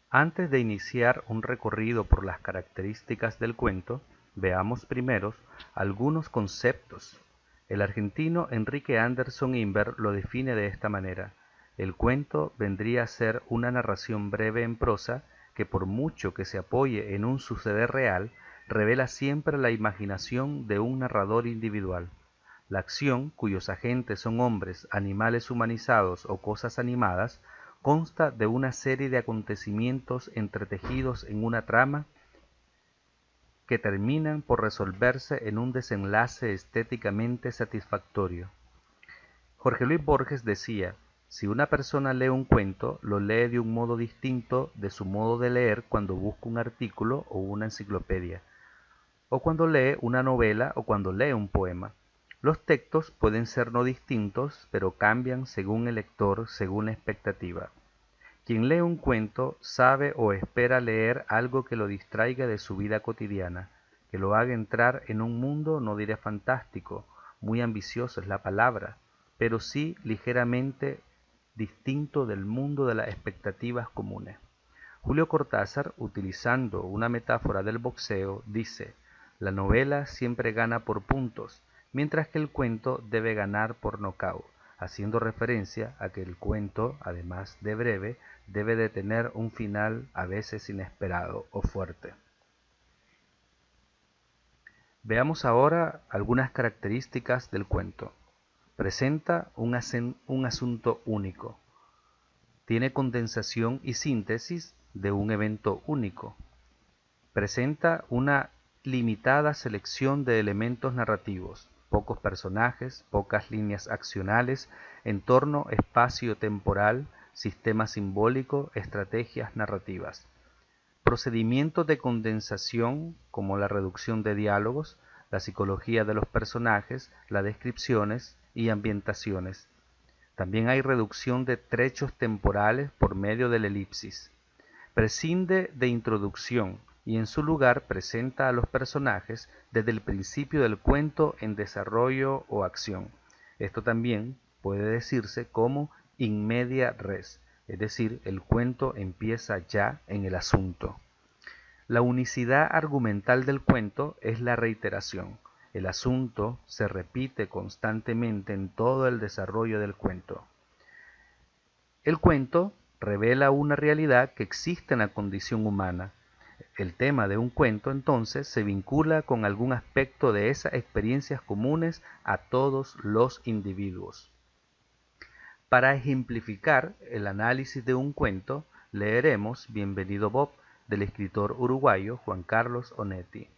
Antes de iniciar un recorrido por las características del cuento, veamos primero algunos conceptos. El argentino Enrique Anderson Inver lo define de esta manera: el cuento vendría a ser una narración breve en prosa que, por mucho que se apoye en un suceder real, revela siempre la imaginación de un narrador individual. La acción, cuyos agentes son hombres, animales humanizados o cosas animadas, consta de una serie de acontecimientos entretejidos en una trama que terminan por resolverse en un desenlace estéticamente satisfactorio. Jorge Luis Borges decía: si una persona lee un cuento, lo lee de un modo distinto de su modo de leer cuando busca un artículo o una enciclopedia, o cuando lee una novela o cuando lee un poema. Los textos pueden ser no distintos, pero cambian según el lector, según la expectativa. Quien lee un cuento sabe o espera leer algo que lo distraiga de su vida cotidiana, que lo haga entrar en un mundo, no diré fantástico, muy ambicioso es la palabra, pero sí ligeramente distinto del mundo de las expectativas comunes. Julio Cortázar, utilizando una metáfora del boxeo, dice: la novela siempre gana por puntos, mientras que el cuento debe ganar por nocaut, haciendo referencia a que el cuento, además de breve, debe de tener un final a veces inesperado o fuerte. Veamos ahora algunas características del cuento. Presenta un asunto único. Tiene condensación y síntesis de un evento único. Presenta una limitada selección de elementos narrativos, pocos personajes, pocas líneas accionales, entorno espacio-temporal, sistema simbólico, estrategias narrativas. Procedimientos de condensación como la reducción de diálogos, la psicología de los personajes, las descripciones y ambientaciones. También hay reducción de trechos temporales por medio de la elipsis. Prescinde de introducción y en su lugar presenta a los personajes desde el principio del cuento en desarrollo o acción. Esto también puede decirse como in media res, es decir, el cuento empieza ya en el asunto. La unicidad argumental del cuento es la reiteración. El asunto se repite constantemente en todo el desarrollo del cuento. El cuento revela una realidad que existe en la condición humana. El tema de un cuento, entonces, se vincula con algún aspecto de esas experiencias comunes a todos los individuos. Para ejemplificar el análisis de un cuento, leeremos Bienvenido Bob, del escritor uruguayo Juan Carlos Onetti.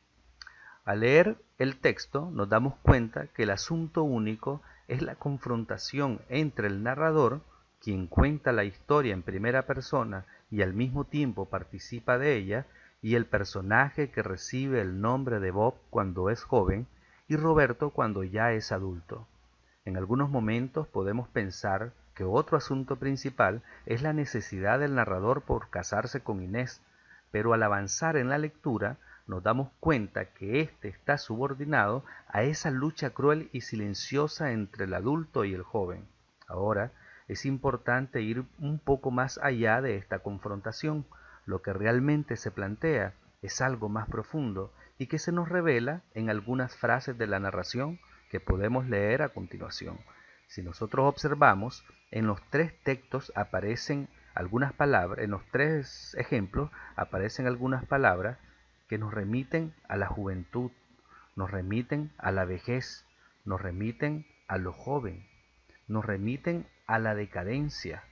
Al leer el texto nos damos cuenta que el asunto único es la confrontación entre el narrador, quien cuenta la historia en primera persona y al mismo tiempo participa de ella, y el personaje que recibe el nombre de Bob cuando es joven y Roberto cuando ya es adulto. En algunos momentos podemos pensar que otro asunto principal es la necesidad del narrador por casarse con Inés, pero al avanzar en la lectura nos damos cuenta que éste está subordinado a esa lucha cruel y silenciosa entre el adulto y el joven. Ahora, es importante ir un poco más allá de esta confrontación. Lo que realmente se plantea es algo más profundo y que se nos revela en algunas frases de la narración que podemos leer a continuación. Si nosotros observamos, en los tres textos aparecen algunas palabras, en los tres ejemplos aparecen algunas palabras que nos remiten a la juventud, nos remiten a la vejez, nos remiten a lo joven, nos remiten a la decadencia,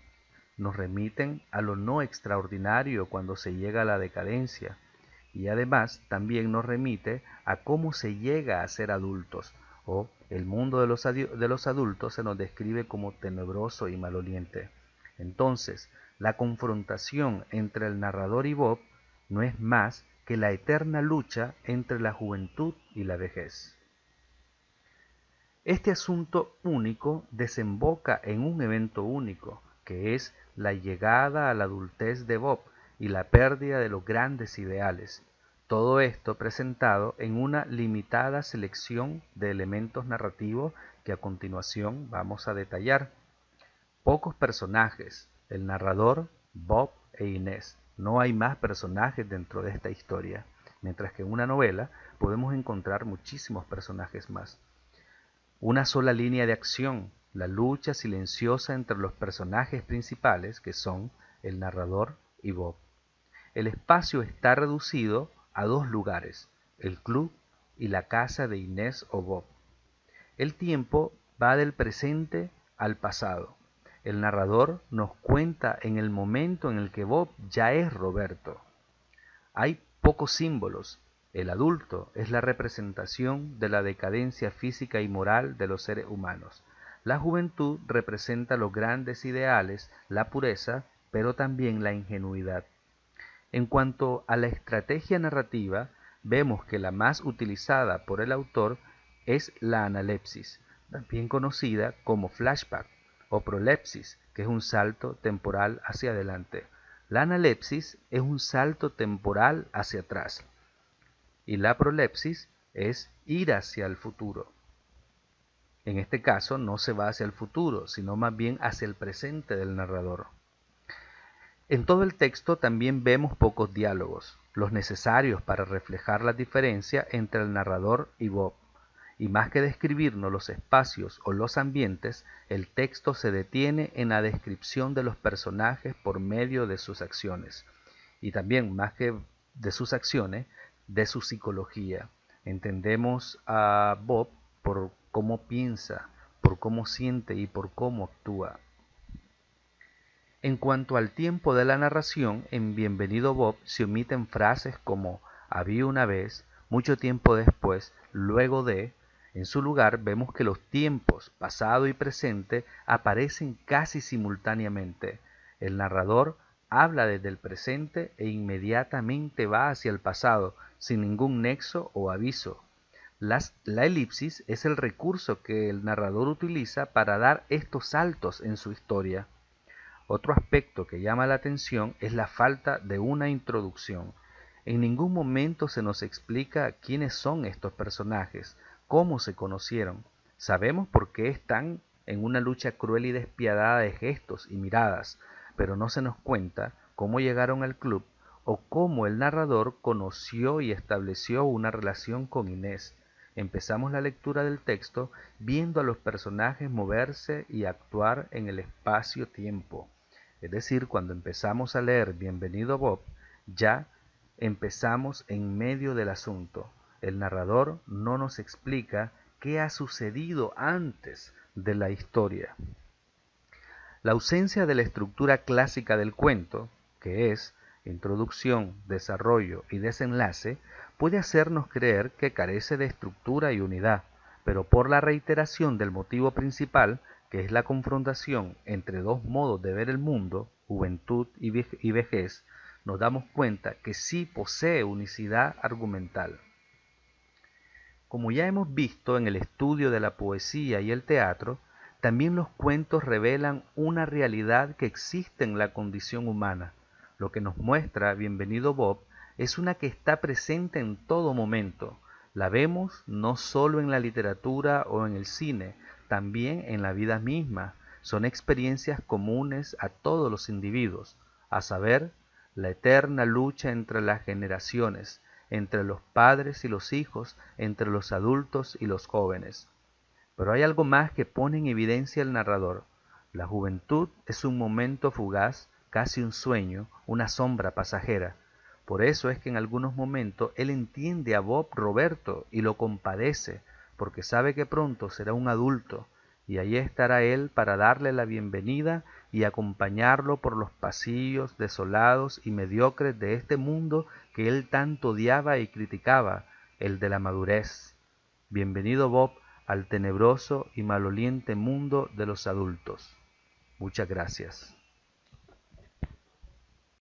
nos remiten a lo no extraordinario cuando se llega a la decadencia, y además también nos remite a cómo se llega a ser adultos, o el mundo de los adultos se nos describe como tenebroso y maloliente. Entonces, la confrontación entre el narrador y Bob no es más que la eterna lucha entre la juventud y la vejez. Este asunto único desemboca en un evento único, que es la llegada a la adultez de Bob y la pérdida de los grandes ideales. Todo esto presentado en una limitada selección de elementos narrativos que a continuación vamos a detallar. Pocos personajes, el narrador, Bob e Inés. No hay más personajes dentro de esta historia, mientras que en una novela podemos encontrar muchísimos personajes más. Una sola línea de acción, la lucha silenciosa entre los personajes principales, que son el narrador y Bob. El espacio está reducido a dos lugares, el club y la casa de Inés o Bob. El tiempo va del presente al pasado. El narrador nos cuenta en el momento en el que Bob ya es Roberto. Hay pocos símbolos. El adulto es la representación de la decadencia física y moral de los seres humanos. La juventud representa los grandes ideales, la pureza, pero también la ingenuidad. En cuanto a la estrategia narrativa, vemos que la más utilizada por el autor es la analepsis, también conocida como flashback, o prolepsis, que es un salto temporal hacia adelante. La analepsis es un salto temporal hacia atrás y la prolepsis es ir hacia el futuro. En este caso no se va hacia el futuro, sino más bien hacia el presente del narrador. En todo el texto también vemos pocos diálogos, los necesarios para reflejar la diferencia entre el narrador y Bob. Y más que describirnos los espacios o los ambientes, el texto se detiene en la descripción de los personajes por medio de sus acciones. Y también, más que de sus acciones, de su psicología. Entendemos a Bob por cómo piensa, por cómo siente y por cómo actúa. En cuanto al tiempo de la narración, en Bienvenido Bob se omiten frases como había una vez, mucho tiempo después, luego de. En su lugar vemos que los tiempos pasado y presente aparecen casi simultáneamente. El narrador habla desde el presente e inmediatamente va hacia el pasado, sin ningún nexo o aviso. La elipsis es el recurso que el narrador utiliza para dar estos saltos en su historia. Otro aspecto que llama la atención es la falta de una introducción. En ningún momento se nos explica quiénes son estos personajes, cómo se conocieron. Sabemos por qué están en una lucha cruel y despiadada de gestos y miradas, pero no se nos cuenta cómo llegaron al club o cómo el narrador conoció y estableció una relación con Inés. Empezamos la lectura del texto viendo a los personajes moverse y actuar en el espacio-tiempo. Es decir, cuando empezamos a leer Bienvenido Bob, ya empezamos en medio del asunto. El narrador no nos explica qué ha sucedido antes de la historia. La ausencia de la estructura clásica del cuento, que es introducción, desarrollo y desenlace, puede hacernos creer que carece de estructura y unidad, pero por la reiteración del motivo principal, que es la confrontación entre dos modos de ver el mundo, juventud y vejez, nos damos cuenta que sí posee unicidad argumental. Como ya hemos visto en el estudio de la poesía y el teatro, también los cuentos revelan una realidad que existe en la condición humana. Lo que nos muestra Bienvenido Bob es una que está presente en todo momento. La vemos no solo en la literatura o en el cine, también en la vida misma. Son experiencias comunes a todos los individuos, a saber, la eterna lucha entre las generaciones, entre los padres y los hijos, entre los adultos y los jóvenes. Pero hay algo más que pone en evidencia el narrador. La juventud es un momento fugaz, casi un sueño, una sombra pasajera. Por eso es que en algunos momentos él entiende a Bob Roberto y lo compadece, porque sabe que pronto será un adulto, y allí estará él para darle la bienvenida y acompañarlo por los pasillos desolados y mediocres de este mundo que él tanto odiaba y criticaba, el de la madurez. Bienvenido Bob al tenebroso y maloliente mundo de los adultos. Muchas gracias.